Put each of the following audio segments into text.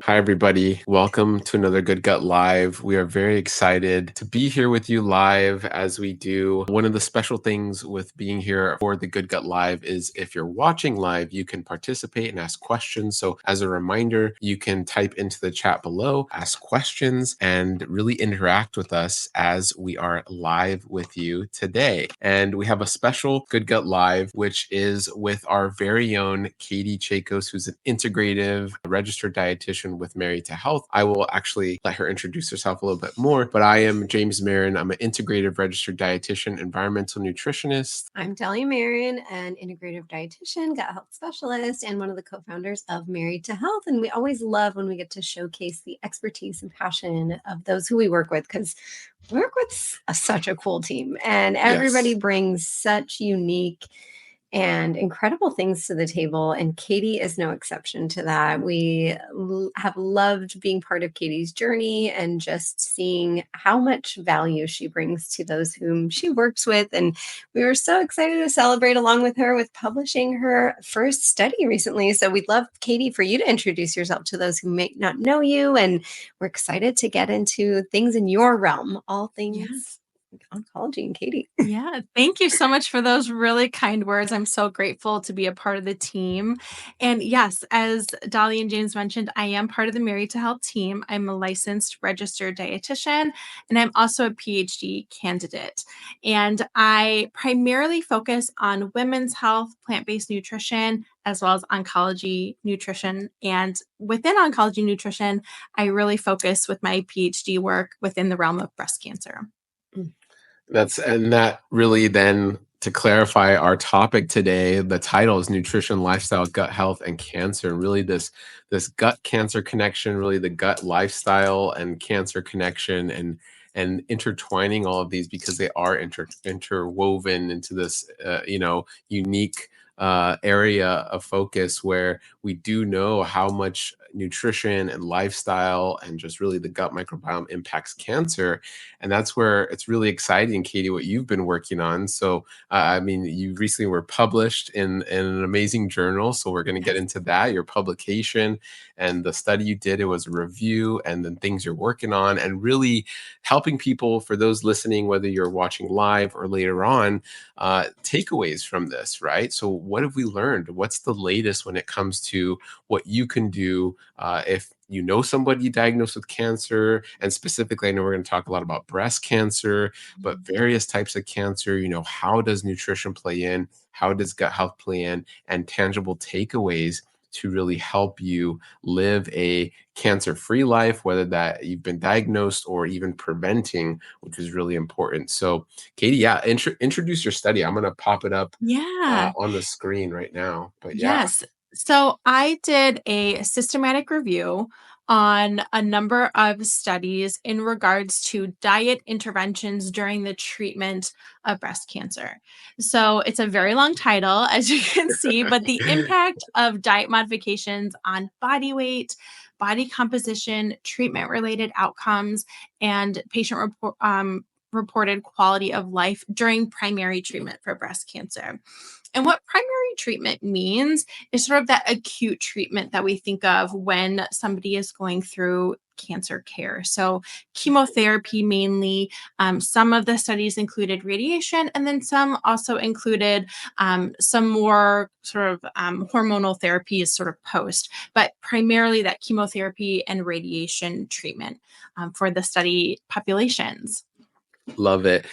Hi, everybody. Welcome to another Good Gut Live. We are very excited to be here with you live as we do. One of the special things with being here for the Good Gut Live is if you're watching live, you can participate and ask questions. So, as a reminder, you can type into the chat below, ask questions, and really interact with us as we are live with you today. And we have a special Good Gut Live, which is with our very own Kaitie Chakos, who's an integrative registered dietitian with Married to Health. I will actually let her introduce herself a little bit more, but I am James Marin. I'm an integrative registered dietitian, environmental nutritionist. I'm Delia Marion, an integrative dietitian, gut health specialist, and one of the co-founders of Married to Health. And we always love when we get to showcase the expertise and passion of those who we work with, because we work with such a cool team, and everybody Yes. brings such unique and incredible things to the table. And Kaitie is no exception to that. We have loved being part of Kaitie's journey and just seeing how much value she brings to those whom she works with. And we were so excited to celebrate along with her with publishing her first study recently. So we'd love, Kaitie, for you to introduce yourself to those who may not know you. And we're excited to get into things in your realm, all things oncology and Kaitie. Yeah, thank you so much for those really kind words. I'm so grateful to be a part of the team. And yes, as Dolly and James mentioned, I am part of the Married to Health team. I'm a licensed registered dietitian, and I'm also a PhD candidate. And I primarily focus on women's health, plant-based nutrition, as well as oncology nutrition. And within oncology nutrition, I really focus with my PhD work within the realm of breast cancer. And that really then, to clarify our topic today, the title is Nutrition, Lifestyle, Gut Health, and Cancer. And really this gut cancer connection, really the gut lifestyle and cancer connection, and intertwining all of these because they are interwoven into this unique area of focus where we do know how much nutrition and lifestyle and just really the gut microbiome impacts cancer. And that's where it's really exciting, Kaitie, what you've been working on. So, I mean, you recently were published in an amazing journal. So we're going to get into that, your publication and the study you did. It was a review and then things you're working on and really helping people, for those listening, whether you're watching live or later on, takeaways from this, right? So what have we learned? What's the latest when it comes to what you can do if you know somebody diagnosed with cancer? And specifically, I know we're going to talk a lot about breast cancer, but various types of cancer, how does nutrition play in? How does gut health play in? And tangible takeaways to really help you live a cancer-free life, whether that you've been diagnosed or even preventing, which is really important. So, Kaitie, yeah, introduce your study. I'm going to pop it up Yeah. on the screen right now. But yeah. Yes. So I did a systematic review on a number of studies in regards to diet interventions during the treatment of breast cancer. So it's a very long title, as you can see, but the impact of diet modifications on body weight, body composition, treatment related outcomes, and reported quality of life during primary treatment for breast cancer. And what primary treatment means is sort of that acute treatment that we think of when somebody is going through cancer care. So chemotherapy mainly. Some of the studies included radiation, and then some also included some more sort of hormonal therapies sort of post, but primarily that chemotherapy and radiation treatment for the study populations. Love it.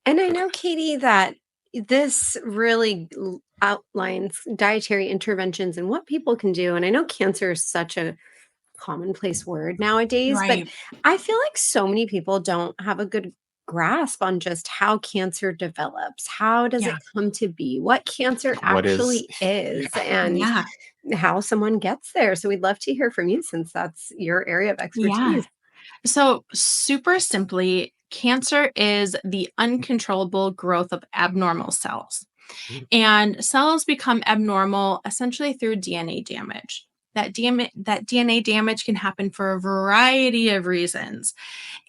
And I know, Kaitie, that this really outlines dietary interventions and what people can do. And I know cancer is such a commonplace word nowadays, but Right. I feel like so many people don't have a good grasp on just how cancer develops. How does it Yeah. come to be? What cancer What is, actually is, and Yeah. how someone gets there. So we'd love to hear from you since that's your area of Yeah. expertise. So, super simply, cancer is the uncontrollable growth of abnormal cells. And cells become abnormal essentially through DNA damage. That DNA damage can happen for a variety of reasons.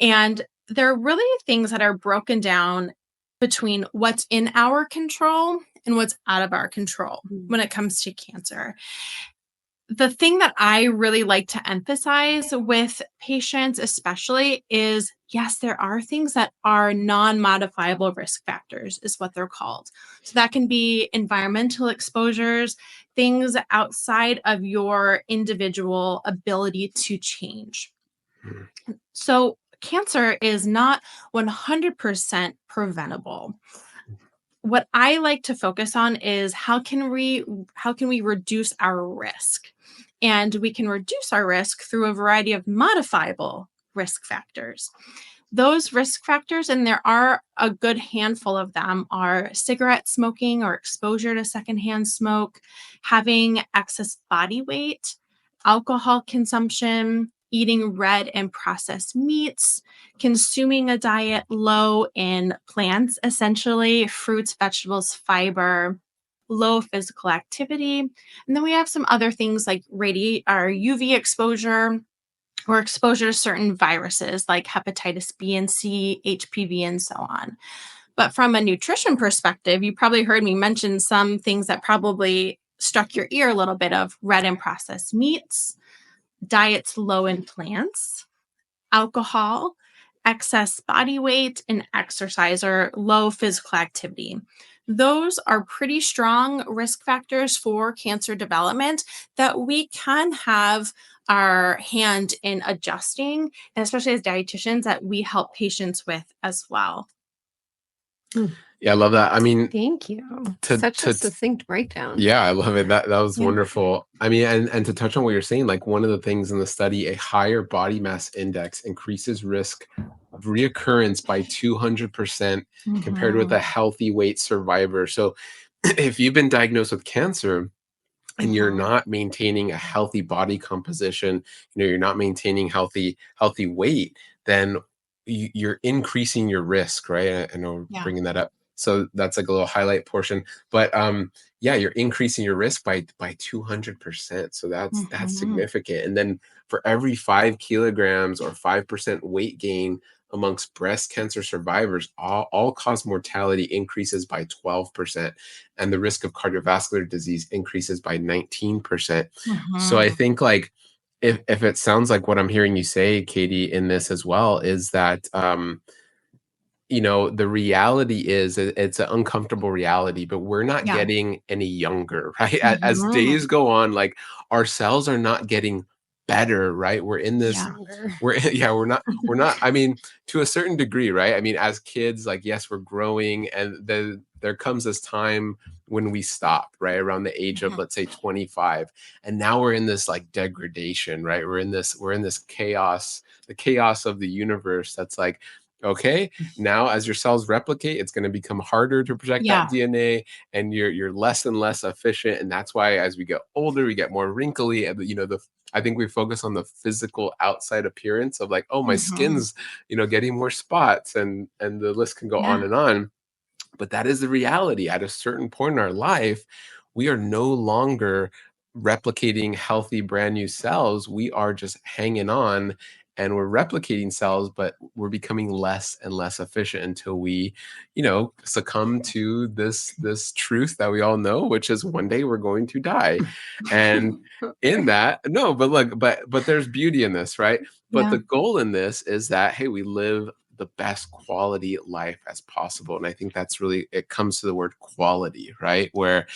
And there are really things that are broken down between what's in our control and what's out of our control when it comes to cancer. the thing that I really like to emphasize with patients, especially, is yes, there are things that are non-modifiable risk factors, is what they're called. So that can be environmental exposures, things outside of your individual ability to change. Mm. So cancer is not 100% preventable. What I like to focus on is how can we reduce our risk? And we can reduce our risk through a variety of modifiable risk factors. Those risk factors, and there are a good handful of them, are cigarette smoking or exposure to secondhand smoke, having excess body weight, alcohol consumption, eating red and processed meats, consuming a diet low in plants, essentially fruits, vegetables, fiber, low physical activity. And then we have some other things like UV exposure or exposure to certain viruses like hepatitis B and C, HPV, and so on. But from a nutrition perspective, you probably heard me mention some things that probably struck your ear a little bit of red and processed meats, diets low in plants, alcohol, excess body weight, and exercise or low physical activity. Those are pretty strong risk factors for cancer development that we can have our hand in adjusting, and especially as dietitians, that we help patients with as well. Yeah, I love that. I mean, Thank you. to Such a to succinct breakdown. yeah, I love it. That was Yeah. wonderful. I mean, and to touch on what you're saying, like one of the things in the study, a higher body mass index increases risk of reoccurrence by 200% compared with Mhm. a healthy weight survivor. So if you've been diagnosed with cancer and you're Mhm. not maintaining a healthy body composition, you're not maintaining healthy weight, then you're increasing your risk, right? I know Yeah. bringing that up, so that's like a little highlight portion. But yeah, you're increasing your risk by 200%, so that's Mhm. significant. And then for every 5 kilograms or 5% weight gain amongst breast cancer survivors, all cause mortality increases by 12%, and the risk of cardiovascular disease increases by 19%. So I Mhm. think, like, if it sounds like what I'm hearing you say, Kaitie, in this as well, is that the reality is it's an uncomfortable reality, but we're not Yeah. getting any younger, right? As Mhm. days go on, like, our cells are not getting better, right? We're in this, Yeah. Younger. yeah, we're not, I mean, to a certain degree, right? I mean, as kids, like, yes, we're growing, and then there comes this time when we stop, right? Around the age of, Mhm. let's say, 25. And now we're in this, like, degradation, right? We're in this chaos, the chaos of the universe, that's like, okay, now as your cells replicate, it's going to become harder to project that Yeah. DNA, and you're less and less efficient. And that's why as we get older, we get more wrinkly. And I think we focus on the physical outside appearance of, like, oh, my Mhm. skin's getting more spots, and the list can go on Yeah. and on. But that is the reality. At a certain point in our life, we are no longer replicating healthy brand new cells. We are just hanging on, and we're replicating cells, but we're becoming less and less efficient until we, succumb to this truth that we all know, which is one day we're going to die. And in that, no, but look, but there's beauty in this, right? But Yeah. the goal in this is that, hey, we live the best quality life as possible. And I think that's really, it comes to the word quality, right? Where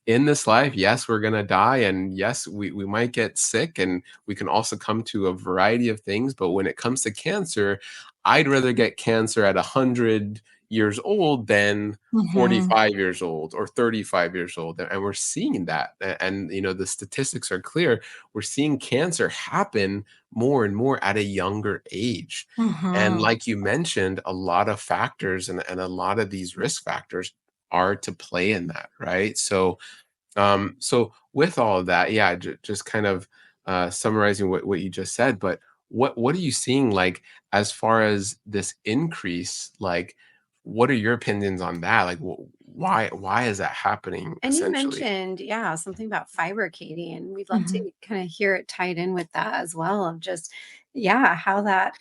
in this life, yes, we're going to die. And yes, we might get sick, and we can also come to a variety of things. But when it comes to cancer, I'd rather get cancer at 100 years old than Mhm. 45 years old or 35 years old. And we're seeing that. And, the statistics are clear. We're seeing cancer happen more and more at a younger age. And Mhm. like you mentioned, a lot of factors and a lot of these risk factors are to play in that, right? So with all of that, yeah, just kind of summarizing what you just said, but what are you seeing, like, as far as this increase? Like, what are your opinions on that? Like, why is that happening And you essentially? mentioned, yeah, something about fiber, Katie, and we'd love Mhm. to kind of hear it tied in with that as well, of just, yeah, how that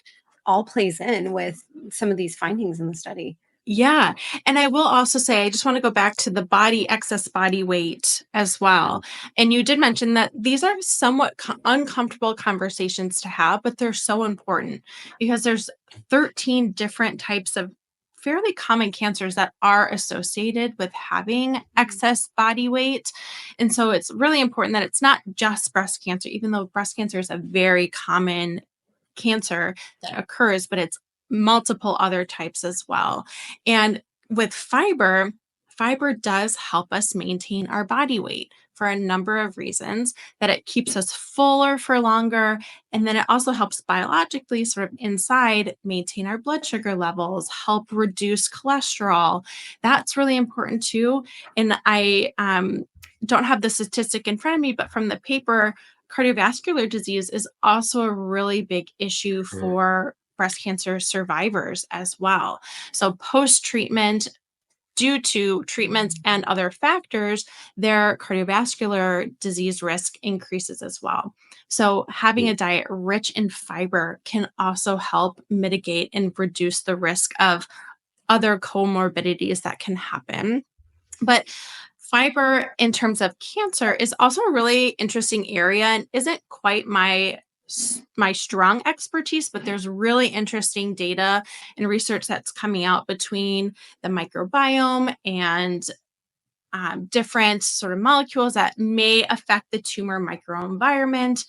all plays in with some of these findings in the study. Yeah. And I will also say, I just want to go back to the excess body weight as well. And you did mention that these are somewhat uncomfortable conversations to have, but they're so important because there's 13 different types of fairly common cancers that are associated with having excess body weight. And so it's really important that it's not just breast cancer, even though breast cancer is a very common cancer that occurs, but it's multiple other types as well. And with fiber does help us maintain our body weight for a number of reasons, that it keeps us fuller for longer. And then it also helps biologically, sort of inside, maintain our blood sugar levels, help reduce cholesterol. That's really important too. And I don't have the statistic in front of me, but from the paper, cardiovascular disease is also a really big issue Mm. for breast cancer survivors as well. So, post treatment, due to treatments and other factors, their cardiovascular disease risk increases as well. So, having a diet rich in fiber can also help mitigate and reduce the risk of other comorbidities that can happen. But fiber in terms of cancer is also a really interesting area and isn't quite my strong expertise, but there's really interesting data and research that's coming out between the microbiome and different sort of molecules that may affect the tumor microenvironment.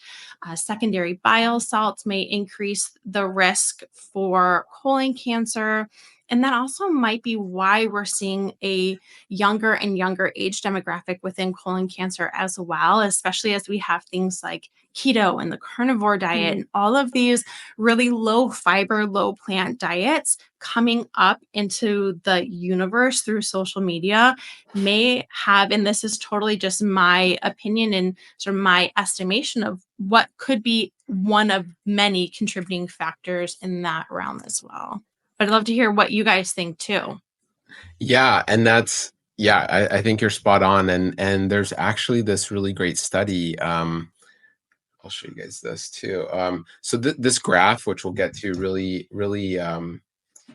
Secondary bile salts may increase the risk for colon cancer. And that also might be why we're seeing a younger and younger age demographic within colon cancer as well, especially as we have things like keto and the carnivore diet and all of these really low fiber, low plant diets coming up into the universe through social media may have, and this is totally just my opinion and sort of my estimation of what could be one of many contributing factors in that realm as well. But I'd love to hear what you guys think too. Yeah, and that's yeah, I think you're spot on. And there's actually this really great study. I'll show you guys this too. So this graph, which we'll get to, really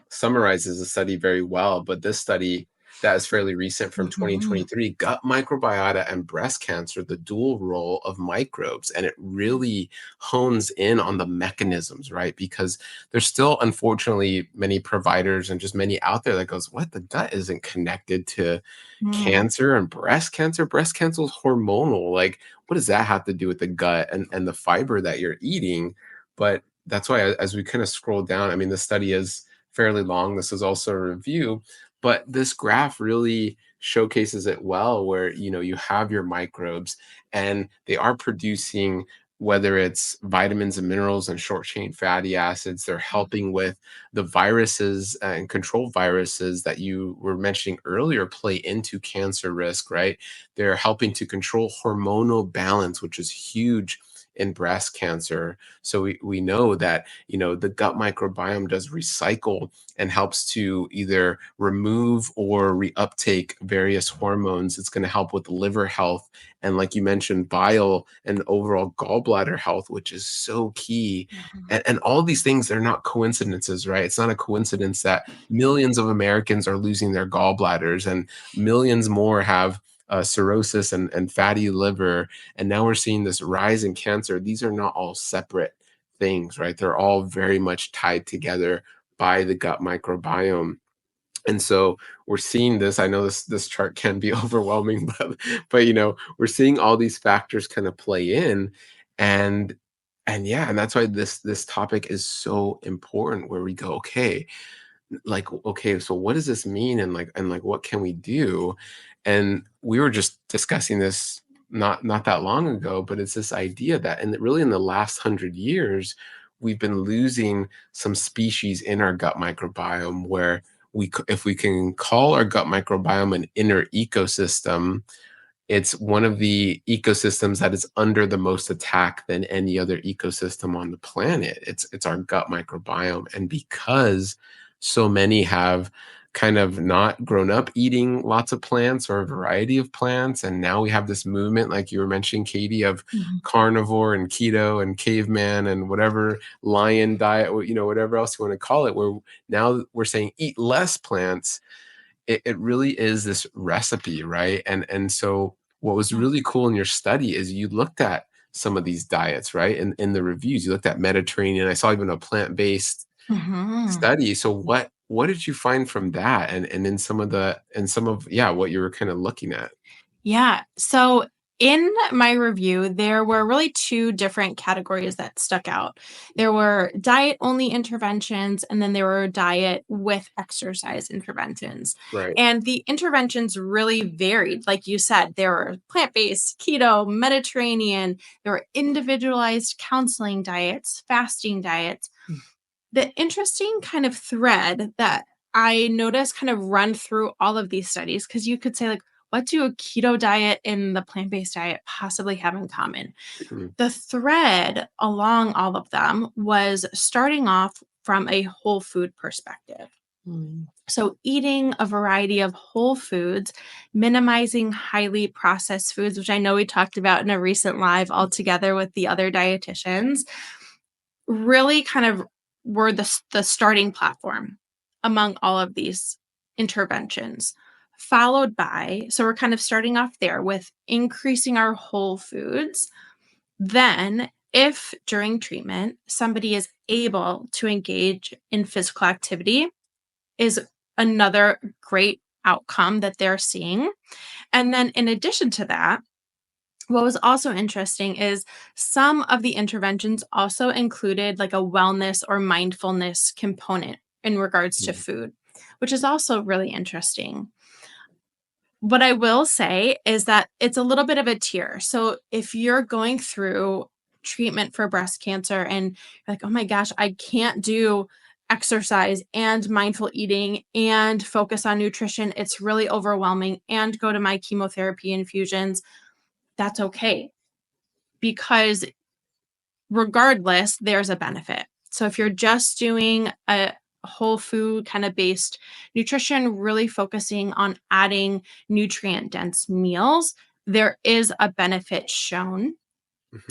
summarizes the study very well. But this study that is fairly recent from Mhm. 2023, gut microbiota and breast cancer, the dual role of microbes. And it really hones in on the mechanisms, right? Because there's still, unfortunately, many providers and just many out there that goes, what? The gut isn't connected to Mm. cancer and breast cancer. Breast cancer is hormonal. Like, what does that have to do with the gut and the fiber that you're eating? But that's why, as we kind of scroll down, I mean, the study is fairly long. This is also a review, but this graph really showcases it well, where you have your microbes and they are producing, whether it's vitamins and minerals and short chain fatty acids. They're helping with the viruses and control viruses that you were mentioning earlier play into cancer risk, right? They're helping to control hormonal balance, which is huge in breast cancer. So we know that the gut microbiome does recycle and helps to either remove or reuptake various hormones. It's going to help with liver health and, like you mentioned, bile and overall gallbladder health, which is so key. Mhm. And all these things, they're not coincidences, right? It's not a coincidence that millions of Americans are losing their gallbladders and millions more have cirrhosis and fatty liver. And now we're seeing this rise in cancer. These are not all separate things, right? They're all very much tied together by the gut microbiome. And so we're seeing this. I know this chart can be overwhelming, but we're seeing all these factors kind of play in, and yeah, and that's why this topic is so important. Where we go, okay, like, okay, so what does this mean, and what can we do? And we were just discussing this not that long ago, but it's this idea that, and really in the last 100 years, we've been losing some species in our gut microbiome, where if we can call our gut microbiome an inner ecosystem, it's one of the ecosystems that is under the most attack than any other ecosystem on the planet. It's our gut microbiome. And because so many have kind of not grown up eating lots of plants or a variety of plants. And now we have this movement, like you were mentioning, Kaitie, of carnivore and keto and caveman and whatever lion diet, whatever else you want to call it, where now we're saying eat less plants. It really is this recipe, right? And so what was really cool in your study is you looked at some of these diets, right? And in the reviews, you looked at Mediterranean. I saw even a plant-based study. So what did you find from that? And in some of what you were kind of looking at? Yeah. So in my review, there were really two different categories that stuck out. There were diet only interventions, and then there were diet with exercise interventions. Right. And the interventions really varied. Like you said, there were plant-based, keto, Mediterranean, there were individualized counseling diets, fasting diets. The interesting kind of thread that I noticed kind of run through all of these studies, because you could say, like, what do a keto diet and the plant-based diet possibly have in common? The thread along all of them was starting off from a whole food perspective. So eating a variety of whole foods, minimizing highly processed foods, which I know we talked about in a recent live all together with the other dietitians, really kind of were the starting platform among all of these interventions, followed by, so we're kind of starting off there with increasing our whole foods. Then, if during treatment somebody is able to engage in physical activity, is another great outcome that they're seeing. And then, in addition to that, what was also interesting is some of the interventions also included like a wellness or mindfulness component in regards to food, which is also really interesting. What I will say is that it's a little bit of a tier. So if you're going through treatment for breast cancer and you're like, oh my gosh, I can't do exercise and mindful eating and focus on nutrition, it's really overwhelming, and go to my chemotherapy infusions, that's okay, because regardless, there's a benefit. So if you're just doing a whole food kind of based nutrition, really focusing on adding nutrient dense meals, there is a benefit shown.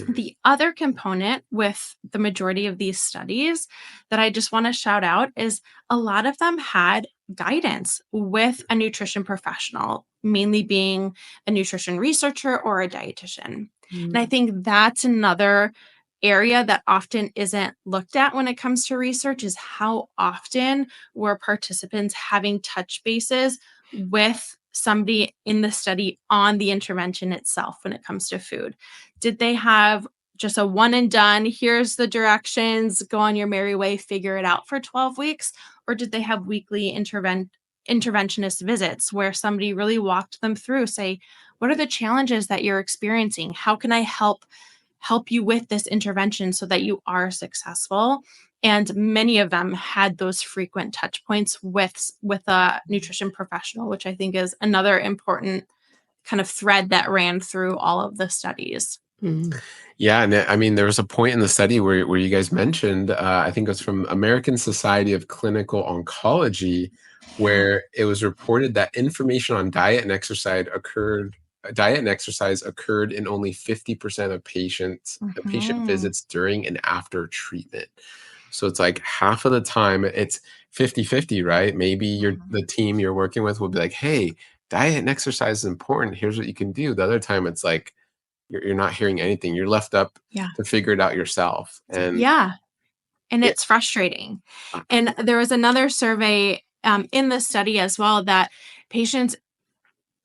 The other component with the majority of these studies that I just want to shout out is a lot of them had guidance with a nutrition professional, mainly being a nutrition researcher or a dietitian. And I think that's another area that often isn't looked at when it comes to research, is how often were participants having touch bases with somebody in the study on the intervention itself when it comes to food. Did they have just a one and done, here's the directions, go on your merry way, figure it out for 12 weeks? Or did they have weekly interventionist visits where somebody really walked them through, say, what are the challenges that you're experiencing? How can I help you with this intervention so that you are successful? And many of them had those frequent touch points with a nutrition professional, which I think is another important kind of thread that ran through all of the studies. Yeah, and I mean, there was a point in the study where you guys mentioned, I think it was from American Society of Clinical Oncology, where it was reported that information on diet and exercise occurred in only 50% of patient visits during and after treatment. So it's like half of the time it's 50-50, right? Maybe the team you're working with will be like, hey, diet and exercise is important. Here's what you can do. The other time it's like, you're not hearing anything. You're left up to figure it out yourself. And it's frustrating. And there was another survey in the study as well that patients,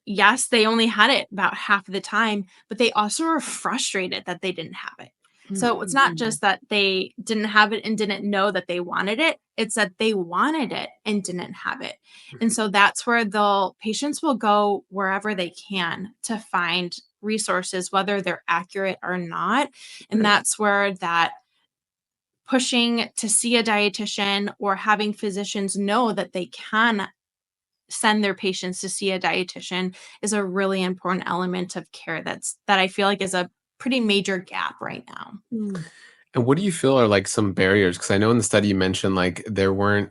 yes, they only had it about half of the time, but they also were frustrated that they didn't have it. So it's not just that they didn't have it and didn't know that they wanted it. It's that they wanted it and didn't have it. And so that's where patients will go wherever they can to find resources, whether they're accurate or not. And that's where that pushing to see a dietitian or having physicians know that they can send their patients to see a dietitian is a really important element of care that I feel like is a pretty major gap right now. And what do you feel are like some barriers? Because I know in the study you mentioned like there weren't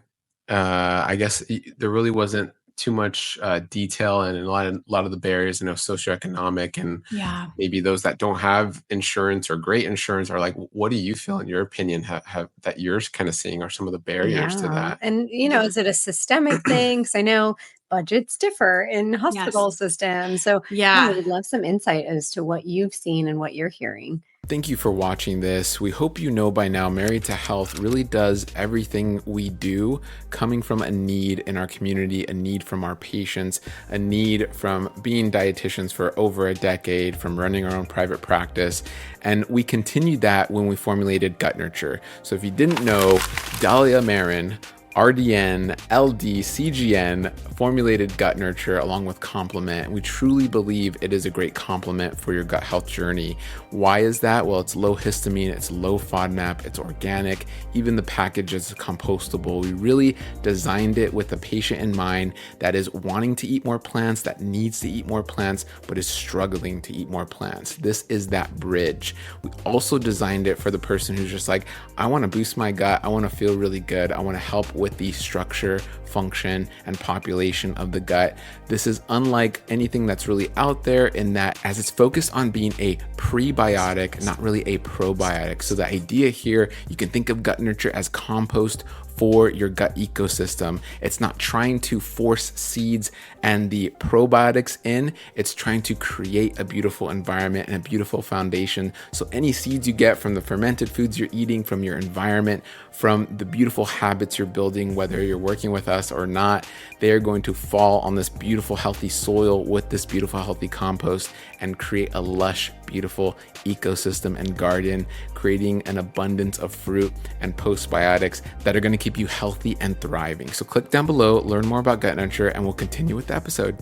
I guess there really wasn't too much detail, and a lot of the barriers, socioeconomic, and Yeah. maybe those that don't have insurance or great insurance are like, what do you feel, in your opinion, have that you're kind of seeing are some of the barriers to Yeah. that? And, Yeah. is it a systemic thing? Because I know budgets differ in Yes. hospital systems. So, yeah, I Yeah. would love some insight as to what you've seen and what you're hearing. Thank you for watching this. We hope you know by now, Married to Health really does everything we do coming from a need in our community, a need from our patients, a need from being dietitians for over a decade, from running our own private practice. And we continued that when we formulated Gut Nurture. So if you didn't know, Dahlia Marin, RDN, LD, CGN, formulated Gut Nurture along with Complement. We truly believe it is a great complement for your gut health journey. Why is that? Well, it's low histamine, it's low FODMAP, it's organic, even the package is compostable. We really designed it with the patient in mind that is wanting to eat more plants, that needs to eat more plants, but is struggling to eat more plants. This is that bridge. We also designed it for the person who's just like, I want to boost my gut, I want to feel really good, I want to help with the structure, function, and population of the gut. This is unlike anything that's really out there in that, as it's focused on being a prebiotic, not really a probiotic. So the idea here, you can think of Gut Nurture as compost for your gut ecosystem. It's not trying to force seeds and the probiotics in, it's trying to create a beautiful environment and a beautiful foundation. So any seeds you get from the fermented foods you're eating, from your environment, from the beautiful habits you're building, whether you're working with us or not, they are going to fall on this beautiful, healthy soil with this beautiful, healthy compost and create a lush, beautiful ecosystem and garden, creating an abundance of fruit and postbiotics that are going to keep you healthy and thriving. So click down below, learn more about Gut Nurture, and we'll continue with the episode.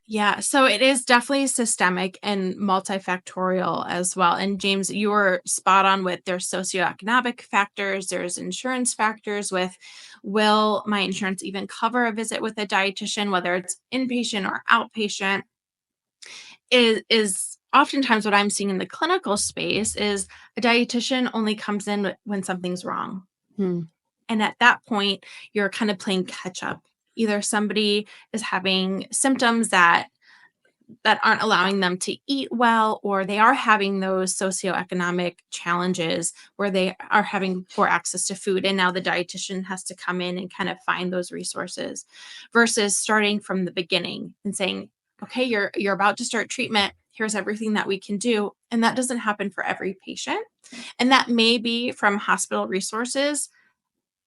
Yeah, so it is definitely systemic and multifactorial as well. And James, you were spot on with there's socioeconomic factors, there's insurance factors with, will my insurance even cover a visit with a dietitian, whether it's inpatient or outpatient, is oftentimes what I'm seeing in the clinical space is a dietitian only comes in when something's wrong. Hmm. And at that point, you're kind of playing catch up. Either somebody is having symptoms that aren't allowing them to eat well, or they are having those socioeconomic challenges where they are having poor access to food. And now the dietitian has to come in and kind of find those resources versus starting from the beginning and saying, okay, you're about to start treatment. Here's everything that we can do. And that doesn't happen for every patient. And that may be from hospital resources.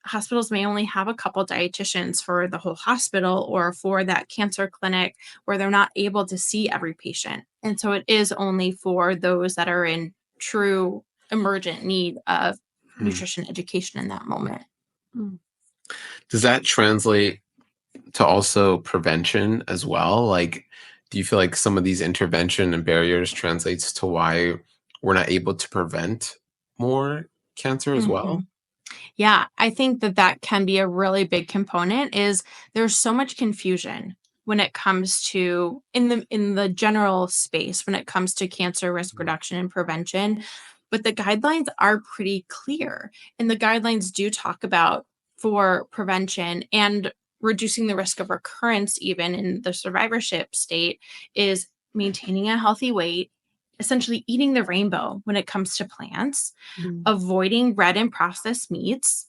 Hospitals may only have a couple dietitians for the whole hospital or for that cancer clinic where they're not able to see every patient. And so it is only for those that are in true emergent need of nutrition education in that moment. Does that translate to also prevention as well? Like, do you feel like some of these intervention and barriers translates to why we're not able to prevent more cancer as well? Mhm. Yeah, I think that can be a really big component is there's so much confusion when it comes to in the general space when it comes to cancer risk reduction and prevention, but the guidelines are pretty clear. And the guidelines do talk about for prevention and reducing the risk of recurrence even in the survivorship state is maintaining a healthy weight, essentially eating the rainbow when it comes to plants, avoiding red and processed meats,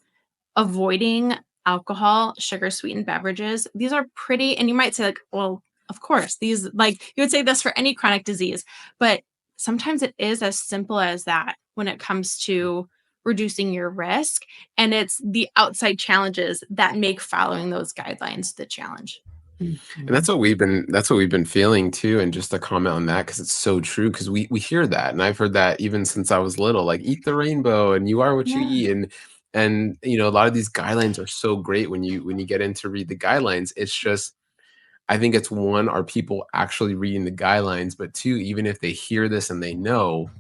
avoiding alcohol, sugar sweetened beverages. These are pretty, and you might say, like, well, of course, these, like, you would say this for any chronic disease, but sometimes it is as simple as that when it comes to reducing your risk. And it's the outside challenges that make following those guidelines the challenge. And that's what we've been feeling too. And just to comment on that, because it's so true, because we hear that, and I've heard that even since I was little, like, eat the rainbow and you are what you Yeah. eat. And a lot of these guidelines are so great when you get in to read the guidelines. It's just, I think it's one, are people actually reading the guidelines? But two, even if they hear this and they know,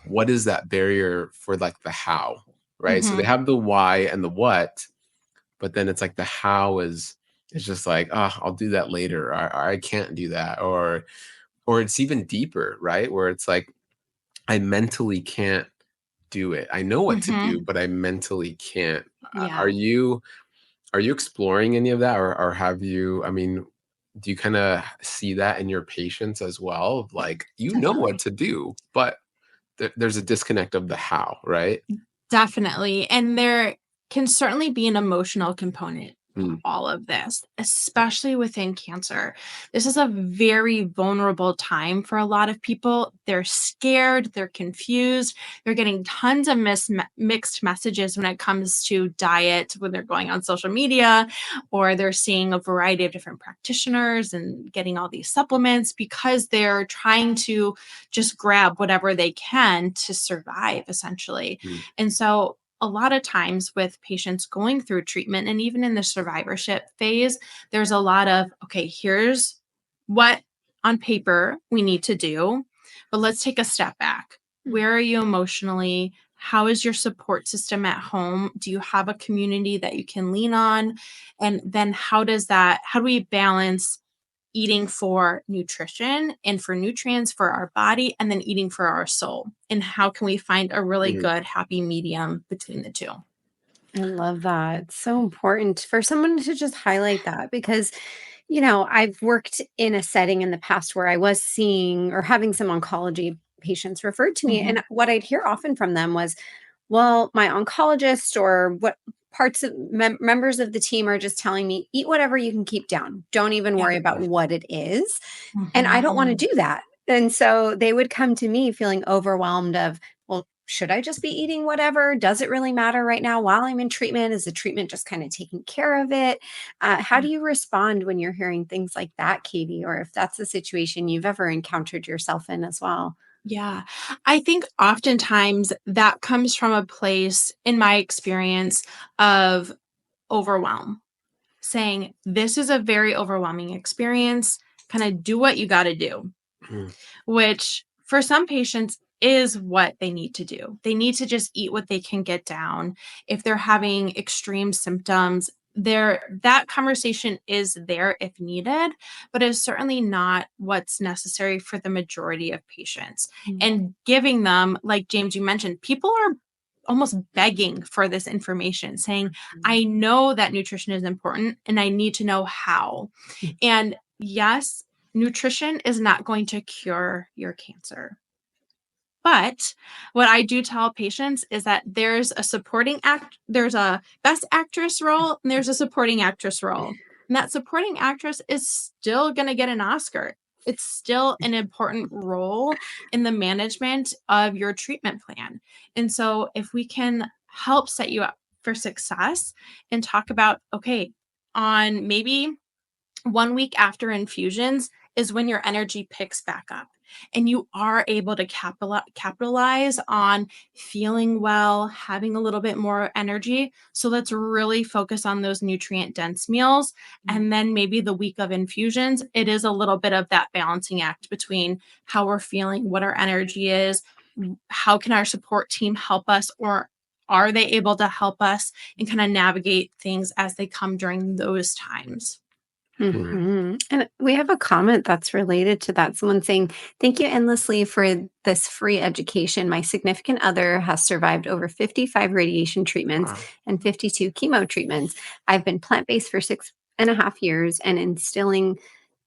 what is that barrier for, like, the how, right? So they Mm-hmm. have the why and the what, but then it's like the how is, it's just like, oh, I'll do that later, or I can't do that, or it's even deeper, right? Where it's like, I mentally can't do it. I know what to Mm-hmm. do, but I mentally can't. Are Yeah. you Are you exploring any of that, or have you, I mean, do you kind of see that in your patients as well? Like, you know what Definitely. to do, but there's a disconnect of the how, right? Definitely. And there can certainly be an emotional component to Mm, all of this, especially within cancer. This is a very vulnerable time for a lot of people. They're scared, they're confused, they're getting tons of mixed messages when it comes to diet, when they're going on social media, or they're seeing a variety of different practitioners and getting all these supplements because they're trying to just grab whatever they can to survive, essentially. mm, And so, a lot of times with patients going through treatment and even in the survivorship phase, there's a lot of, okay, here's what on paper we need to do, but let's take a step back. Where are you emotionally? How is your support system at home? Do you have a community that you can lean on? And then how do we balance eating for nutrition and for nutrients for our body, and then eating for our soul? And how can we find a really mm, good, happy medium between the two? I love that. It's so important for someone to just highlight that because, I've worked in a setting in the past where I was seeing or having some oncology patients referred to me. Mhm. And what I'd hear often from them was, well, my oncologist or what parts of members of the team are just telling me, eat whatever you can keep down. Don't even Yeah. worry about what it is. And I don't want to Mhm. do that. And so they would come to me feeling overwhelmed of, well, should I just be eating whatever? Does it really matter right now while I'm in treatment? Is the treatment just kind of taking care of it? How do you respond when you're hearing things like that, Kaitie? Or if that's a situation you've ever encountered yourself in as well? Yeah. I think oftentimes that comes from a place, in my experience, of overwhelm, saying, this is a very overwhelming experience. Kind of do what you got to do, mm, which for some patients is what they need to do. They need to just eat what they can get down. If they're having extreme symptoms, that conversation is there if needed, but is certainly not what's necessary for the majority of patients. Mm. And giving them, like James, you mentioned, people are almost begging for this information, saying, I know that nutrition is important and I need to know how. Mm. And yes, nutrition is not going to cure your cancer. But what I do tell patients is that there's a best actress role and there's a supporting actress role. And that supporting actress is still going to get an Oscar. It's still an important role in the management of your treatment plan. And so if we can help set you up for success and talk about, okay, on maybe 1 week after infusions is when your energy picks back up and you are able to capitalize on feeling well, having a little bit more energy. So let's really focus on those nutrient dense meals. And then maybe the week of infusions, it is a little bit of that balancing act between how we're feeling, what our energy is, how can our support team help us, or are they able to help us, and kind of navigate things as they come during those times. mm. And we have a comment that's related to that. Someone saying, thank you endlessly for this free education. My significant other has survived over 55 radiation treatments Wow. and 52 chemo treatments. I've been plant based for 6.5 years, and instilling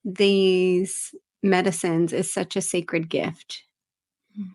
these medicines is such a sacred gift.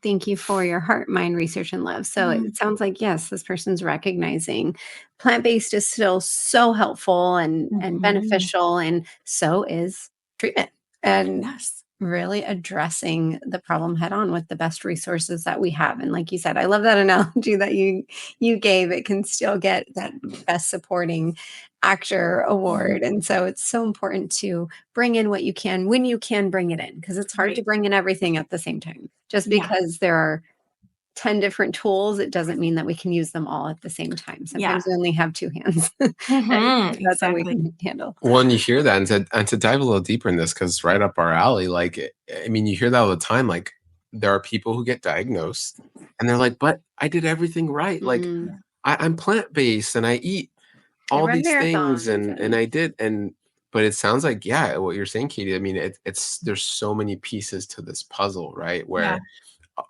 Thank you for your heart, mind, research, and love. So Mhm. it sounds like, yes, this person's recognizing plant-based is still so helpful and Mhm. beneficial, and so is treatment. And Yes. really addressing the problem head on with the best resources that we have. And like you said, I love that analogy that you gave. It can still get that best supporting actor Mhm. award. And so it's so important to bring in what you can when you can bring it in, because it's hard to Right. bring in everything at the same time. Just Yeah. because there are 10 different tools, it doesn't mean that we can use them all at the same time. Yeah. Sometimes we only have two hands. And that's all we Exactly. can handle. Well, and you hear that, and to dive a little deeper in this, because right up our alley, like, I mean, you hear that all the time. Like, there are people who get diagnosed, and they're like, "But I did everything right. Like, Mm. I'm plant based, and I eat I all run these things, marathons and and I did." And but it sounds like, yeah, what you're saying, Katie. I mean, it's there's so many pieces to this puzzle, right? Yeah. Where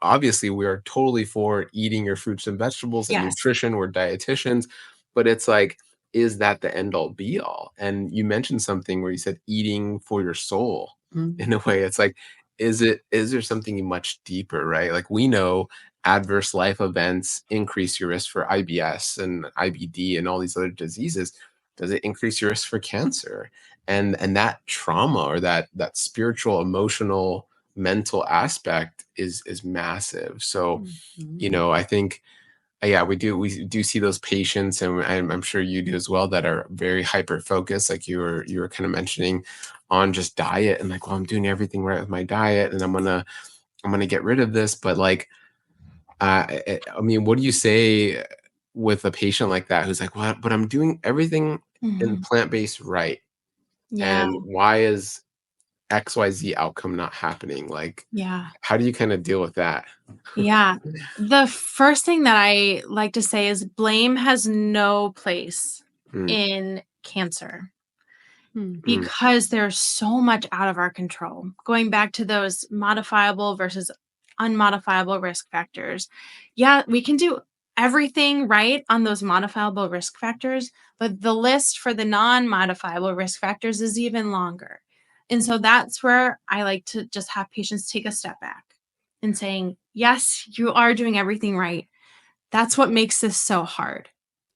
obviously we are totally for eating your fruits and vegetables and Yes. nutrition. We're dietitians, but it's like, is that the end all be all? And you mentioned something where you said eating for your soul. In a way, it's like, is there something much deeper, right? Like, we know adverse life events increase your risk for IBS and IBD and all these other diseases. Does it increase your risk for cancer? And that trauma, or that spiritual, emotional, mental aspect is massive. So, I think, yeah, we do see those patients, and I'm sure you do as well, that are very hyper focused, like you were kind of mentioning, on just diet, and like, well, I'm doing everything right with my diet, and I'm gonna get rid of this. But like, I mean, what do you say with a patient like that who's like, well, but I'm doing everything in Mhm. plant-based right, Yeah. and why is XYZ outcome not happening? Like, Yeah. how do you kind of deal with that? Yeah. The first thing that I like to say is blame has no place Mm, in cancer mm, because there's so much out of our control. Going back to those modifiable versus unmodifiable risk factors. Yeah, we can do everything right on those modifiable risk factors, but the list for the non-modifiable risk factors is even longer. And so that's where I like to just have patients take a step back and saying, yes, you are doing everything right. That's what makes this so hard.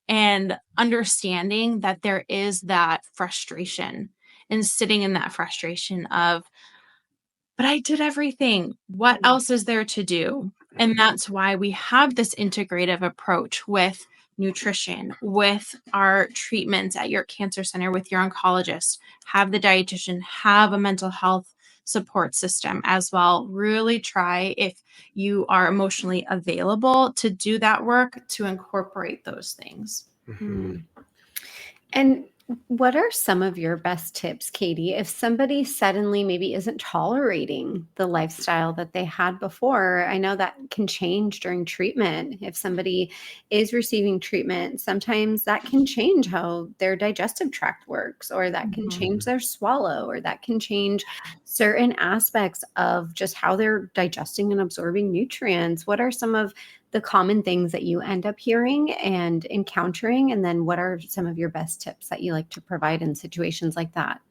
And understanding that there is that frustration and sitting in that frustration of, but I did everything. What else is there to do? And that's why we have this integrative approach with nutrition, with our treatments at your cancer center, with your oncologist, have the dietitian, have a mental health support system as well. Really try, if you are emotionally available, to do that work to incorporate those things. mhm. And what are some of your best tips, Kaitie, if somebody suddenly maybe isn't tolerating the lifestyle that they had before? I know that can change during treatment. If somebody is receiving treatment, sometimes that can change how their digestive tract works, or that can change their swallow, or that can change certain aspects of just how they're digesting and absorbing nutrients. What are some of the common things that you end up hearing and encountering? And then what are some of your best tips that you like to provide in situations like that?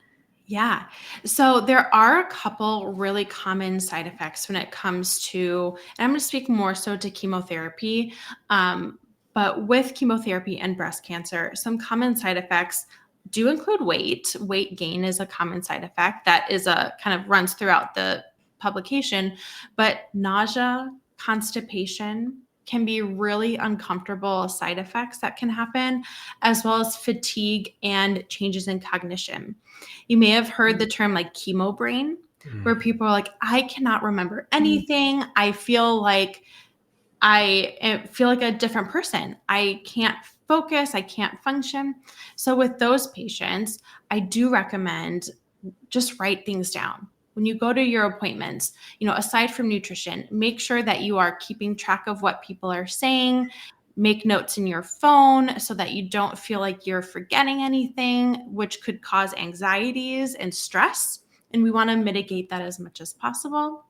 Yeah. So there are a couple really common side effects when it comes to, and I'm going to speak more so to chemotherapy. But with chemotherapy and breast cancer, some common side effects do include weight. Weight gain is a common side effect that is a kind of runs throughout the publication, but nausea, constipation can be really uncomfortable side effects that can happen, as well as fatigue and changes in cognition. You may have heard the term like chemo brain, where people are like, I cannot remember anything. I feel like a different person. I can't focus. I can't function. So with those patients, I do recommend just write things down. When you go to your appointments, aside from nutrition, make sure that you are keeping track of what people are saying. Make notes in your phone so that you don't feel like you're forgetting anything, which could cause anxieties and stress. And we want to mitigate that as much as possible.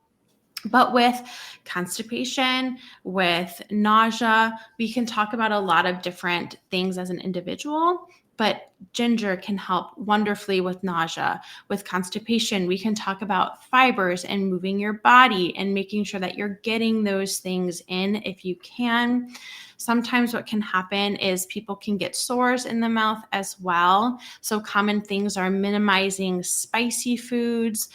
But with constipation, with nausea, we can talk about a lot of different things as an individual, but ginger can help wonderfully with nausea. With constipation, we can talk about fibers and moving your body and making sure that you're getting those things in if you can. Sometimes what can happen is people can get sores in the mouth as well. So common things are minimizing spicy foods.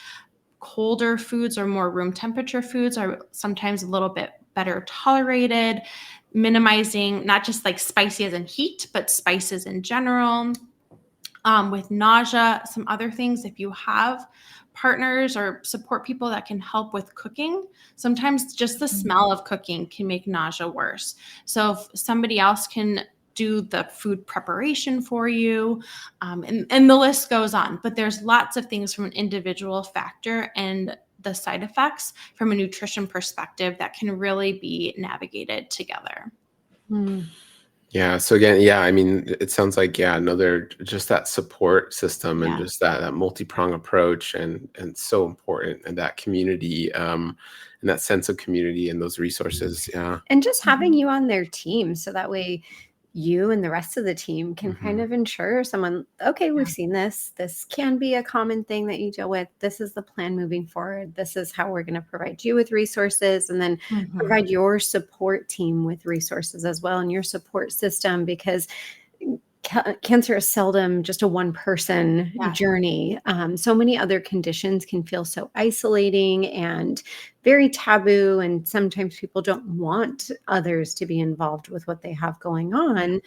Colder foods or more room temperature foods are sometimes a little bit better tolerated, minimizing not just like spicy as in heat, but spices in general. With nausea, some other things, if you have partners or support people that can help with cooking, sometimes just the smell of cooking can make nausea worse. So if somebody else can do the food preparation for you, and the list goes on. But there's lots of things from an individual factor and the side effects from a nutrition perspective that can really be navigated together. Yeah. So again, yeah, I mean, it sounds like, yeah, another, just that support system, and Yeah. just that multi-prong approach, and so important, and that community, and that sense of community and those resources. Yeah. And just having you on their team so that way you and the rest of the team can kind of ensure someone, okay, we've seen this. This can be a common thing that you deal with. This is the plan moving forward. This is how we're going to provide you with resources, and then provide your support team with resources as well, and your support system, because cancer is seldom just a one-person journey. So many other conditions can feel so isolating and very taboo, and sometimes people don't want others to be involved with what they have going on.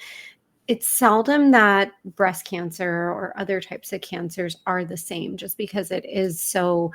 It's seldom that breast cancer or other types of cancers are the same, just because it is so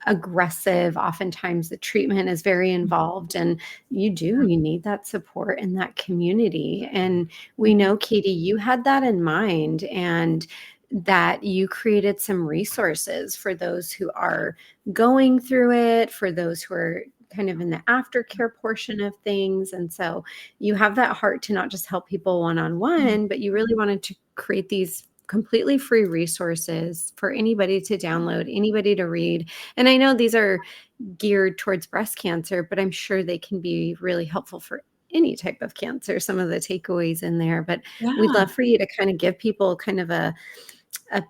aggressive. Oftentimes the treatment is very involved, and you need that support in that community. And we know, Kaitie, you had that in mind, and that you created some resources for those who are going through it, for those who are kind of in the aftercare portion of things. And so you have that heart to not just help people one-on-one, but you really wanted to create these completely free resources for anybody to download, anybody to read. And I know these are geared towards breast cancer, but I'm sure they can be really helpful for any type of cancer, some of the takeaways in there. But we'd love for you to kind of give people kind of a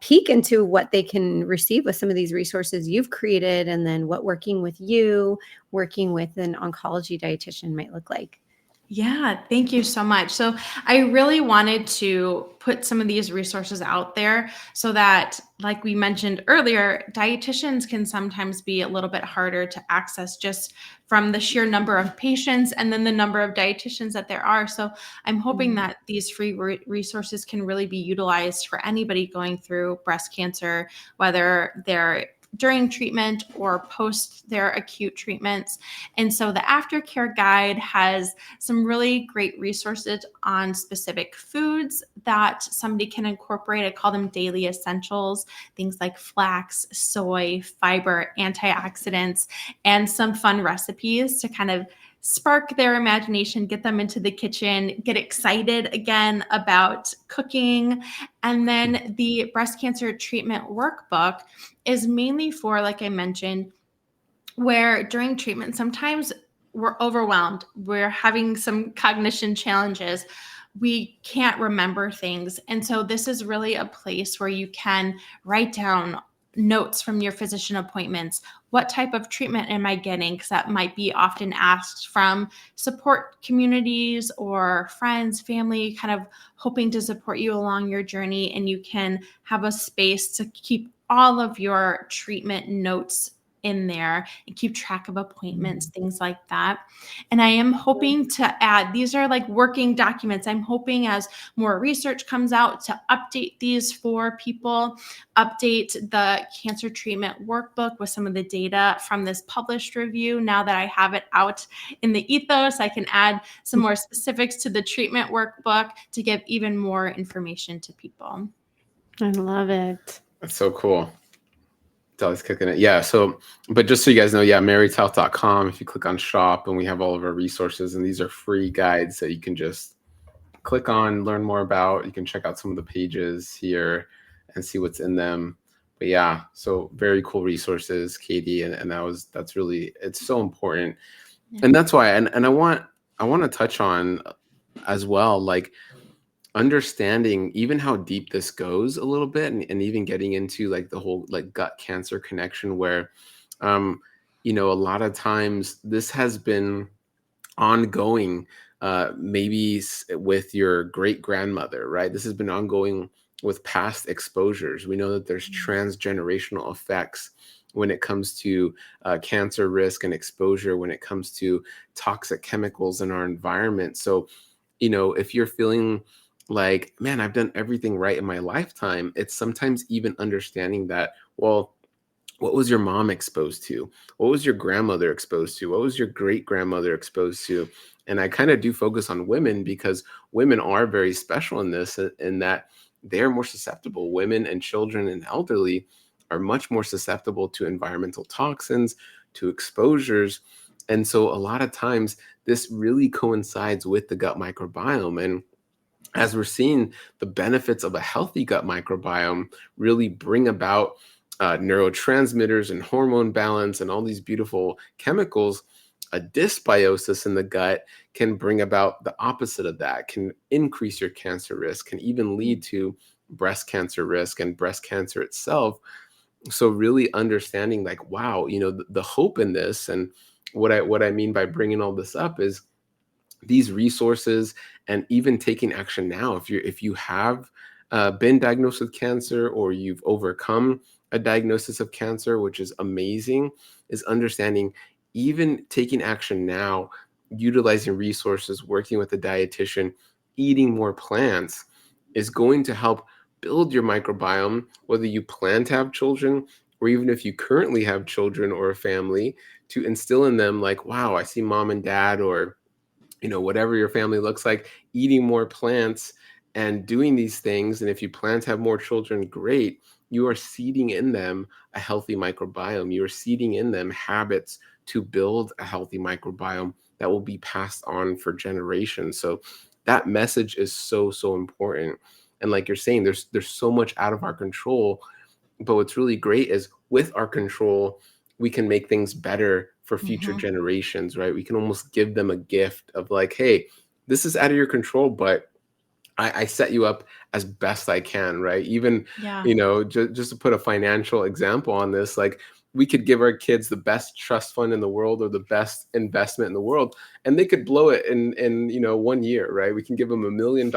peek into what they can receive with some of these resources you've created, and then what working with an oncology dietitian might look like. Yeah, thank you so much. So I really wanted to put some of these resources out there so that, like we mentioned earlier, dietitians can sometimes be a little bit harder to access just from the sheer number of patients and then the number of dietitians that there are. So I'm hoping that these free resources can really be utilized for anybody going through breast cancer, whether they're during treatment or post their acute treatments. And so the aftercare guide has some really great resources on specific foods that somebody can incorporate. I call them daily essentials, things like flax, soy, fiber, antioxidants, and some fun recipes to kind of spark their imagination, get them into the kitchen, get excited again about cooking. And then the breast cancer treatment workbook is mainly for, like I mentioned, where during treatment, sometimes we're overwhelmed, we're having some cognition challenges, we can't remember things. And so this is really a place where you can write down notes from your physician appointments. What type of treatment am I getting? Because that might be often asked from support communities or friends, family, kind of hoping to support you along your journey. And you can have a space to keep all of your treatment notes in there and keep track of appointments, things like that. And I am hoping to add, these are like working documents. I'm hoping as more research comes out to update these for people, update the cancer treatment workbook with some of the data from this published review. Now that I have it out in the ethos, I can add some more specifics to the treatment workbook to give even more information to people. I love it. That's so cool. It's always cooking it. Yeah. So, but just so you guys know, marriedhealth.com, if you click on shop, and we have all of our resources, and these are free guides that you can just click on, learn more about. You can check out some of the pages here and see what's in them. But yeah, so very cool resources, Kaitie. And that's really, it's so important. Yeah. And that's why, and I want to touch on as well, like, understanding even how deep this goes a little bit, and even getting into like the whole like gut cancer connection, where a lot of times this has been ongoing, maybe with your great grandmother, right? This has been ongoing with past exposures. We know that there's transgenerational effects when it comes to cancer risk and exposure, when it comes to toxic chemicals in our environment. So, if you're feeling like, man, I've done everything right in my lifetime, it's sometimes even understanding that, well, what was your mom exposed to? What was your grandmother exposed to? What was your great grandmother exposed to? And I kind of do focus on women, because women are very special in this, in that they're more susceptible. Women and children and elderly are much more susceptible to environmental toxins, to exposures. And so a lot of times this really coincides with the gut microbiome. And as we're seeing the benefits of a healthy gut microbiome really bring about neurotransmitters and hormone balance and all these beautiful chemicals, A dysbiosis in the gut can bring about the opposite of that, can increase your cancer risk, can even lead to breast cancer risk and breast cancer itself. So really understanding like, wow, the hope in this, and what I mean by bringing all this up is these resources, and even taking action now. If you have been diagnosed with cancer, or you've overcome a diagnosis of cancer, which is amazing, is understanding even taking action now, utilizing resources, working with a dietitian, eating more plants is going to help build your microbiome, whether you plan to have children, or even if you currently have children or a family, to instill in them like, wow, I see mom and dad, or whatever your family looks like, eating more plants and doing these things. And if you plan to have more children, great. You are seeding in them a healthy microbiome. You are seeding in them habits to build a healthy microbiome that will be passed on for generations. So that message is so, so important. And like you're saying, there's so much out of our control. But what's really great is with our control, we can make things better for future generations, right? We can almost give them a gift of like, hey, this is out of your control, but I set you up as best I can, right? Even, Yeah. Just to put a financial example on this, like we could give our kids the best trust fund in the world, or the best investment in the world, and they could blow it in 1 year, right? We can give them $1 million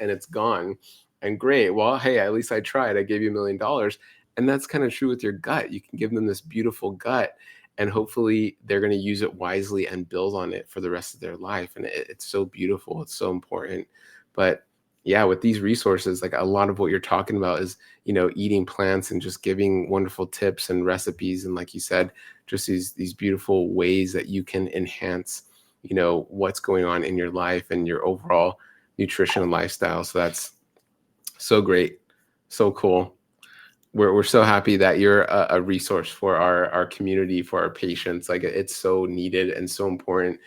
and it's gone. And great. Well, hey, at least I tried. I gave you $1 million. And that's kind of true with your gut. You can give them this beautiful gut, and hopefully they're going to use it wisely and build on it for the rest of their life. And it's so beautiful. It's so important. But yeah, with these resources, like a lot of what you're talking about is, eating plants and just giving wonderful tips and recipes. And like you said, just these beautiful ways that you can enhance, what's going on in your life and your overall nutrition and lifestyle. So that's so great. So cool. We're so happy that you're a resource for our community, for our patients. Like it's so needed and so important,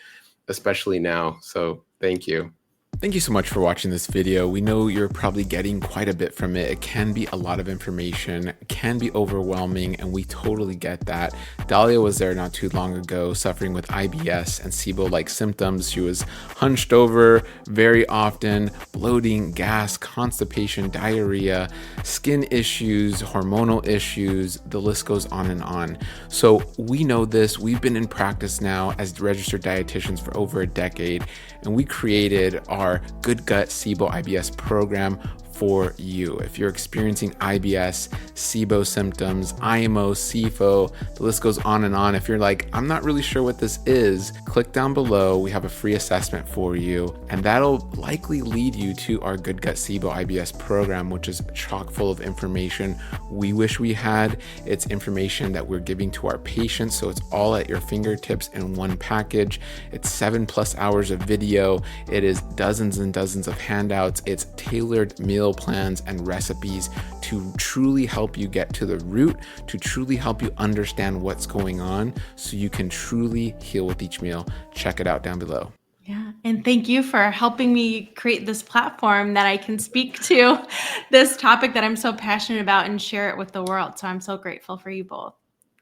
especially now. So thank you. Thank you so much for watching this video. We know you're probably getting quite a bit from it. It can be a lot of information, can be overwhelming, and we totally get that. Dahlia was there not too long ago, suffering with IBS and SIBO-like symptoms. She was hunched over very often, bloating, gas, constipation, diarrhea, skin issues, hormonal issues, the list goes on and on. So we know this. We've been in practice now as registered dietitians for over a decade, and we created our Good Gut SIBO IBS program for you. If you're experiencing IBS, SIBO symptoms, IMO, SIFO, the list goes on and on. If you're like, I'm not really sure what this is, click down below. We have a free assessment for you, and that'll likely lead you to our Good Gut SIBO IBS program, which is chock full of information we wish we had. It's information that we're giving to our patients, so it's all at your fingertips in one package. It's 7+ hours of video. It is dozens and dozens of handouts. It's tailored meal plans and recipes to truly help you get to the root, to truly help you understand what's going on, so you can truly heal with each meal. Check it out down below. Yeah. And thank you for helping me create this platform that I can speak to this topic that I'm so passionate about and share it with the world. So I'm so grateful for you both.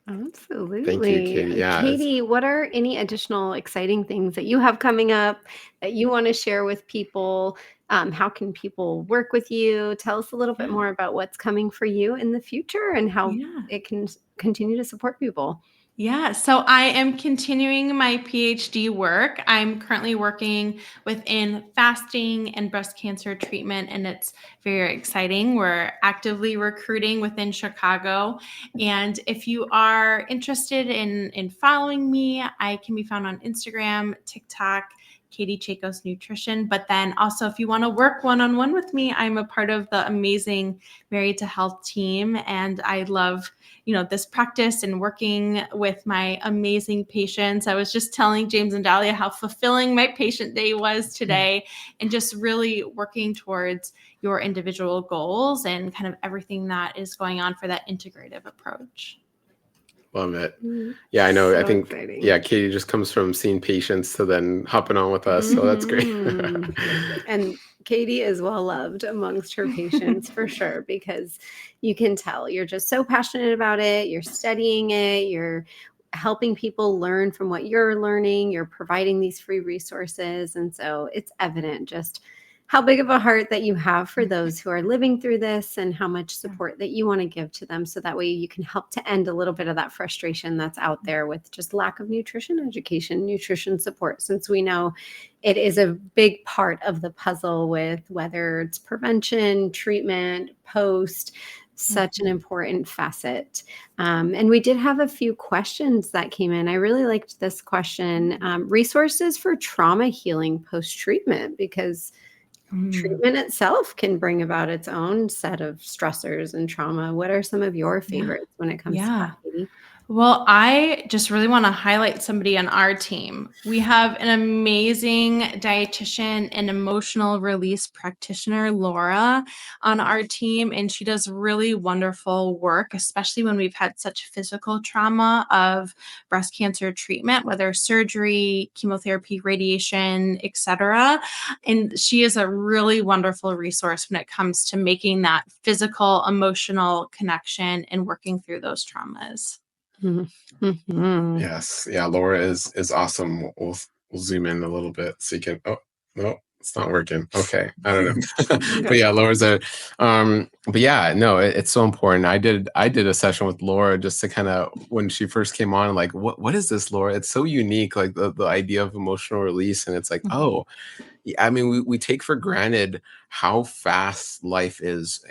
Absolutely. Thank you, Kaitie. Yeah, Kaitie, what are any additional exciting things that you have coming up that you want to share with people? How can people work with you? Tell us a little bit more about what's coming for you in the future and how it can continue to support people. Yeah, so I am continuing my PhD work. I'm currently working within fasting and breast cancer treatment, and it's very exciting. We're actively recruiting within Chicago. And if you are interested in following me, I can be found on Instagram, TikTok, Kaitie Chakos Nutrition. But then also, if you want to work one-on-one with me, I'm a part of the amazing Married to Health team, and I love this practice and working with my amazing patients. I was just telling James and Dahlia how fulfilling my patient day was today, and just really working towards your individual goals and kind of everything that is going on for that integrative approach. Love it. Yeah, I know. So I think, exciting. yeah, Kaitie just comes from seeing patients to then hopping on with us. So that's great. And Kaitie is well loved amongst her patients for sure, because you can tell you're just so passionate about it. You're studying it. You're helping people learn from what you're learning. You're providing these free resources. And so it's evident just how big of a heart that you have for those who are living through this and how much support that you want to give to them. So that way you can help to end a little bit of that frustration that's out there with just lack of nutrition education, nutrition support, since we know it is a big part of the puzzle with whether it's prevention, treatment, post, such an important facet. And we did have a few questions that came in. I really liked this question, resources for trauma healing post-treatment, because treatment itself can bring about its own set of stressors and trauma. What are some of your favorites when it comes to that, Katie? Well, I just really want to highlight somebody on our team. We have an amazing dietitian and emotional release practitioner, Laura, on our team, and she does really wonderful work, especially when we've had such physical trauma of breast cancer treatment, whether surgery, chemotherapy, radiation, etc. And she is a really wonderful resource when it comes to making that physical, emotional connection and working through those traumas. Mm-hmm. Yes. Yeah, Laura is awesome. We'll zoom in a little bit so you can. Oh no, it's not working. Okay, I don't know. But yeah, Laura's a. But yeah, no, it's so important. I did a session with Laura just to kind of, when she first came on, like, what is this, Laura? It's so unique, like the idea of emotional release, and it's like, oh, yeah, I mean, we take for granted how fast life is.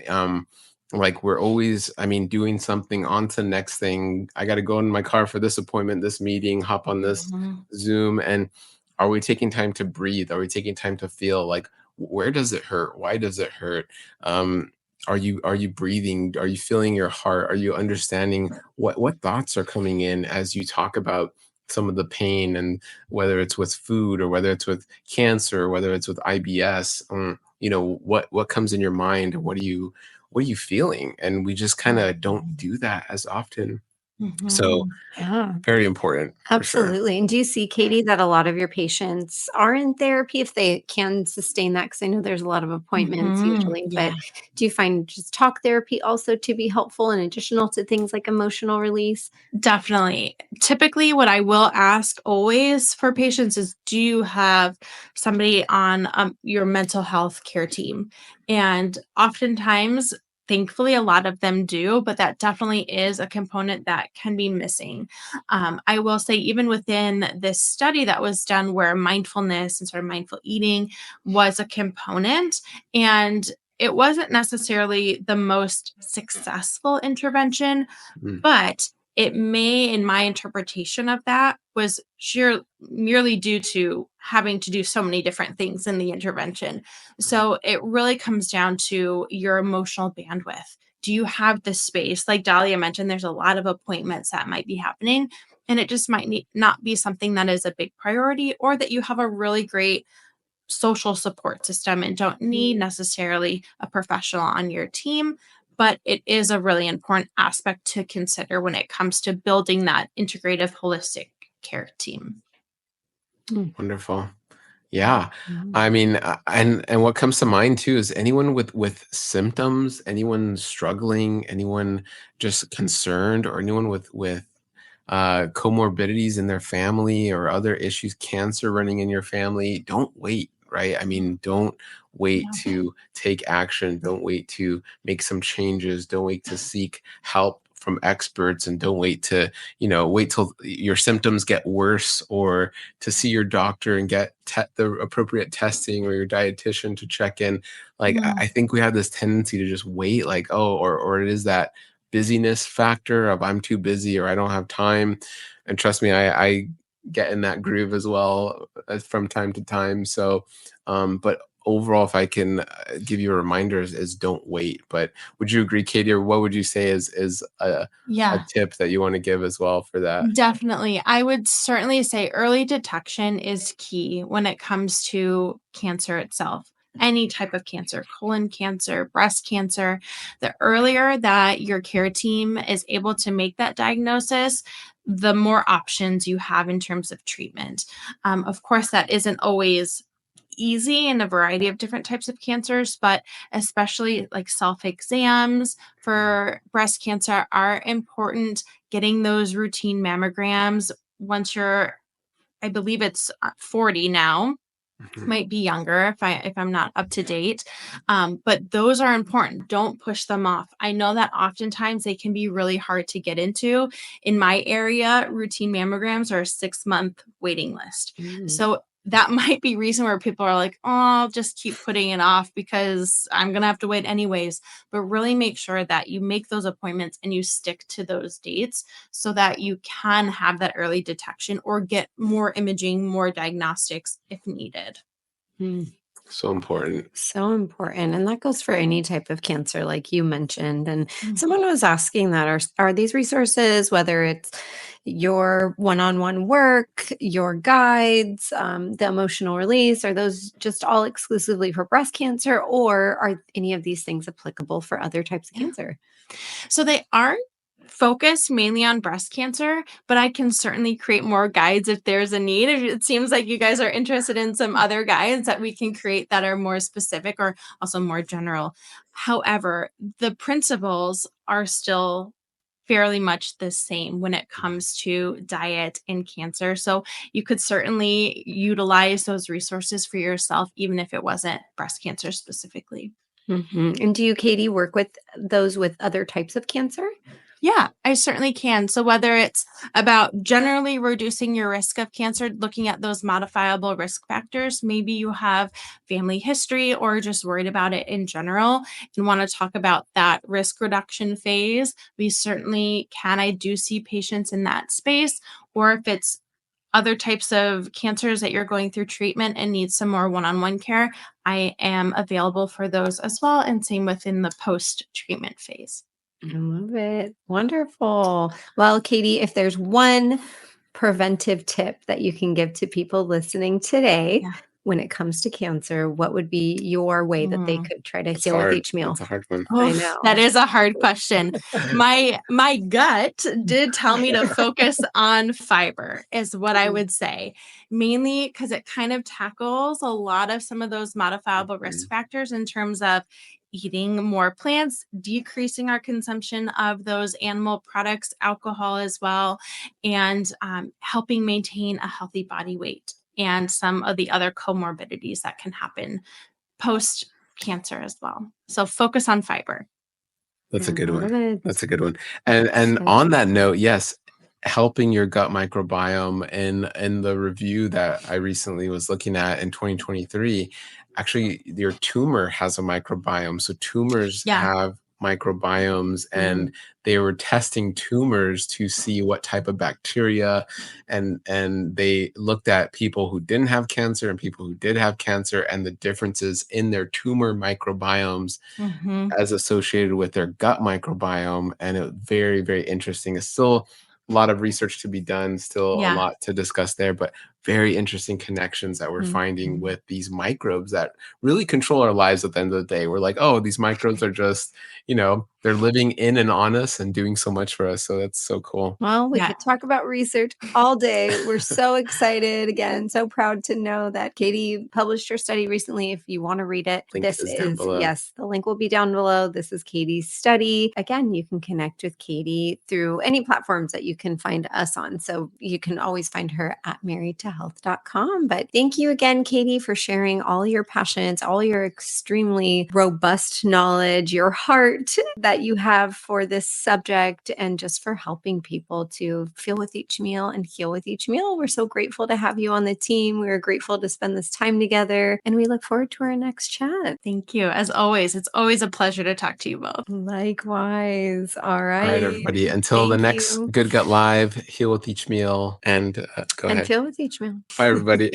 Like we're always, I mean, doing something on to the next thing. I got to go in my car for this appointment, this meeting, hop on this Zoom. And are we taking time to breathe? Are we taking time to feel, like, where does it hurt? Why does it hurt? Are you breathing? Are you feeling your heart? Are you understanding what thoughts are coming in as you talk about some of the pain, and whether it's with food or whether it's with cancer, or whether it's with IBS, what comes in your mind, and what are you feeling? And we just kind of don't do that as often. So Yeah. very important. Absolutely. For And do you see, Katie, that a lot of your patients are in therapy if they can sustain that? Because I know there's a lot of appointments usually, but do you find just talk therapy also to be helpful in additional to things like emotional release? Definitely. Typically, what I will ask always for patients is, do you have somebody on your mental health care team? And oftentimes, thankfully, a lot of them do, but that definitely is a component that can be missing. I will say, even within this study that was done where mindfulness and sort of mindful eating was a component, and it wasn't necessarily the most successful intervention, but it may, in my interpretation of that, was merely due to having to do so many different things in the intervention. So it really comes down to your emotional bandwidth. Do you have the space? Like Dahlia mentioned, there's a lot of appointments that might be happening, and it just might not be something that is a big priority, or that you have a really great social support system and don't need necessarily a professional on your team. But it is a really important aspect to consider when it comes to building that integrative, holistic care team. Wonderful. Yeah. I mean, and what comes to mind too is anyone with symptoms, anyone struggling, anyone just concerned, or anyone with comorbidities in their family or other issues, cancer running in your family. Don't wait, right? I mean, don't wait to take action. Don't wait to make some changes. Don't wait to seek help from experts, and don't wait to, wait till your symptoms get worse, or to see your doctor and get the appropriate testing, or your dietitian to check in. Like, I think we have this tendency to just wait, like, oh, or it is that busyness factor of I'm too busy or I don't have time. And trust me, I get in that groove as well from time to time. So, but overall, if I can give you a reminder, is don't wait. But would you agree, Katie, or what would you say is a tip that you want to give as well for that? Definitely. I would certainly say early detection is key when it comes to cancer itself. Any type of cancer, colon cancer, breast cancer, the earlier that your care team is able to make that diagnosis, the more options you have in terms of treatment. Of course, that isn't always easy in a variety of different types of cancers, but especially like self-exams for breast cancer are important. Getting those routine mammograms once you're, I believe it's 40 now, might be younger if I'm not up to date. But those are important. Don't push them off. I know that oftentimes they can be really hard to get into. In my area, routine mammograms are a 6-month waiting list. So that might be reason where people are like, oh, I'll just keep putting it off because I'm going to have to wait anyways. But really make sure that you make those appointments and you stick to those dates so that you can have that early detection or get more imaging, more diagnostics if needed. So important. So important. And that goes for any type of cancer, like you mentioned. And someone was asking that, are these resources, whether it's your one-on-one work, your guides, the emotional release, are those just all exclusively for breast cancer, or are any of these things applicable for other types of cancer? So they are focused mainly on breast cancer, but I can certainly create more guides if there's a need. If it seems like you guys are interested in some other guides that we can create that are more specific or also more general. However, the principles are still fairly much the same when it comes to diet and cancer. So you could certainly utilize those resources for yourself, even if it wasn't breast cancer specifically. And do you, Kaitie, work with those with other types of cancer? Yeah, I certainly can. So whether it's about generally reducing your risk of cancer, looking at those modifiable risk factors, maybe you have family history or just worried about it in general and want to talk about that risk reduction phase, we certainly can. I do see patients in that space. Or if it's other types of cancers that you're going through treatment and need some more one-on-one care, I am available for those as well. And same within the post-treatment phase. I love it. Wonderful. Well, Kaitie, if there's one preventive tip that you can give to people listening today when it comes to cancer, what would be your way that they could try to heal with each meal? That's a hard one. I know. That is a hard question. My gut did tell me to focus on fiber is what I would say, mainly because it kind of tackles a lot of some of those modifiable risk factors in terms of eating more plants, decreasing our consumption of those animal products, alcohol as well, and helping maintain a healthy body weight and some of the other comorbidities that can happen post cancer as well. So focus on fiber. That's a good love one. it. That's a good one. And on that note, yes, helping your gut microbiome in the review that I recently was looking at in 2023, actually your tumor has a microbiome. So tumors have microbiomes, and they were testing tumors to see what type of bacteria, and they looked at people who didn't have cancer and people who did have cancer and the differences in their tumor microbiomes as associated with their gut microbiome. And it was very, very interesting. It's still a lot of research to be done, still a lot to discuss there, but very interesting connections that we're finding with these microbes that really control our lives at the end of the day. We're like, oh, these microbes are just, they're living in and on us and doing so much for us. So that's so cool. Well, we could talk about research all day. We're so excited. Again, so proud to know that Kaitie published her study recently. If you want to read it, Link this is down below. yes, the link will be down below. This is Kaitie's study. Again, you can connect with Kaitie through any platforms that you can find us on. So you can always find her at marriedtohealth.com. But thank you again, Kaitie, for sharing all your passions, all your extremely robust knowledge, your heart that you have for this subject, and just for helping people to feel with each meal and heal with each meal. We're so grateful to have you on the team. We're grateful to spend this time together, and we look forward to our next chat. Thank you. As always, it's always a pleasure to talk to you both. Likewise. All right. All right, everybody. Until the next Good Gut Live, heal with each meal, and go ahead. And feel with each meal. Bye, everybody.